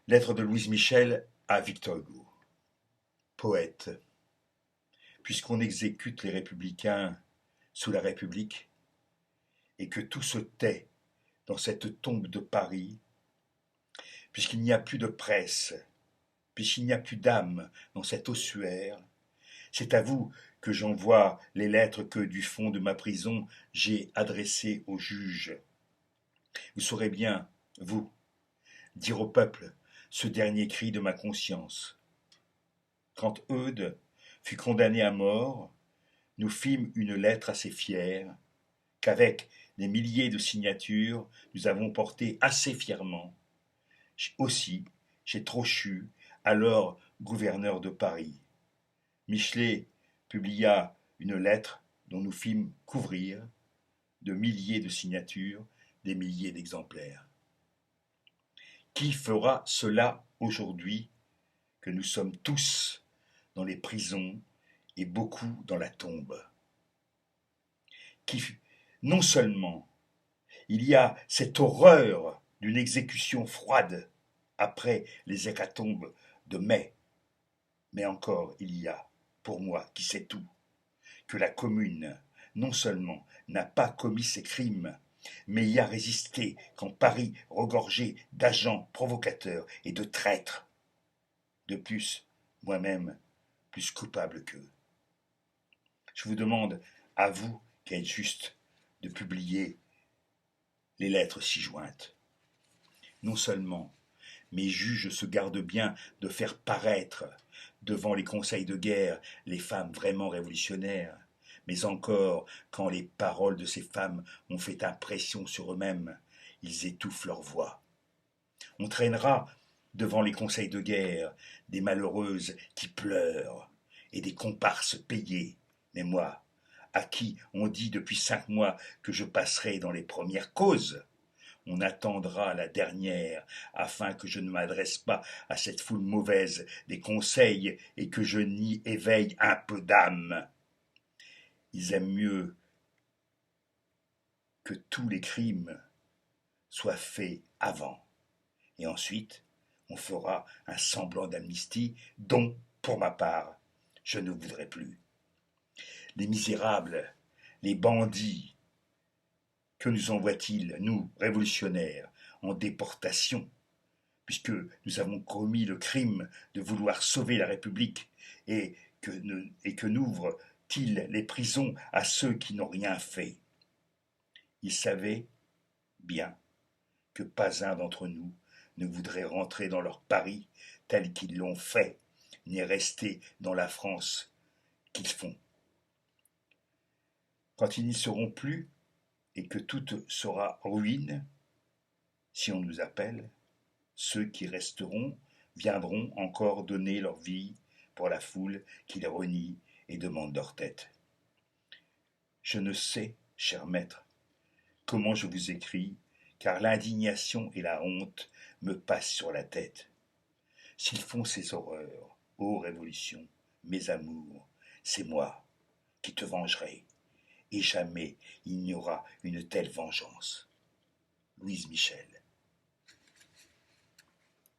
Lettre de Louise Michel à Victor Hugo. Poète, puisqu'on exécute les républicains sous la République, et que tout se tait dans cette tombe de Paris, puisqu'il n'y a plus de presse, puisqu'il n'y a plus d'âme dans cet ossuaire, c'est à vous que j'envoie les lettres que du fond de ma prison j'ai adressées au juge. Vous saurez bien, vous, dire au peuple ce dernier cri de ma conscience. Quand Eudes fut condamné à mort, nous fîmes une lettre assez fière, qu'avec des milliers de signatures, nous avons portée assez fièrement. Aussi, chez Trochu, alors gouverneur de Paris. Michelet publia une lettre dont nous fîmes couvrir de milliers de signatures, des milliers d'exemplaires. Qui fera cela aujourd'hui que nous sommes tous dans les prisons et beaucoup dans la tombe? Qui, non seulement il y a cette horreur d'une exécution froide après les hécatombes de mai, mais encore il y a, pour moi qui sais tout, que la Commune non seulement n'a pas commis ces crimes, mais y a résisté quand Paris regorgeait d'agents provocateurs et de traîtres. De plus, moi-même, plus coupable qu'eux. Je vous demande, à vous qui êtes juste, de publier les lettres ci-jointes. Non seulement mes juges se gardent bien de faire paraître devant les conseils de guerre les femmes vraiment révolutionnaires, mais encore, quand les paroles de ces femmes ont fait impression sur eux-mêmes, ils étouffent leur voix. On traînera devant les conseils de guerre des malheureuses qui pleurent et des comparses payés, mais moi, à qui on dit depuis 5 mois que je passerai dans les premières causes, on attendra la dernière, afin que je ne m'adresse pas à cette foule mauvaise des conseils et que je n'y éveille un peu d'âme. Ils aiment mieux que tous les crimes soient faits avant, et ensuite on fera un semblant d'amnistie dont, pour ma part, je ne voudrais plus. Les misérables, les bandits, que nous envoient-ils, nous, révolutionnaires, en déportation, puisque nous avons commis le crime de vouloir sauver la République et que n'ouvrent-ils les prisons à ceux qui n'ont rien fait? Ils savaient bien que pas un d'entre nous ne voudrait rentrer dans leur Paris tel qu'ils l'ont fait, ni rester dans la France qu'ils font. Quand ils n'y seront plus et que tout sera ruine, si on nous appelle, ceux qui resteront viendront encore donner leur vie pour la foule qui les renie et demande leur tête. Je ne sais, cher maître, comment je vous écris, car l'indignation et la honte me passent sur la tête. S'ils font ces horreurs, ô révolution, mes amours, c'est moi qui te vengerai, et jamais il n'y aura une telle vengeance. Louise Michel.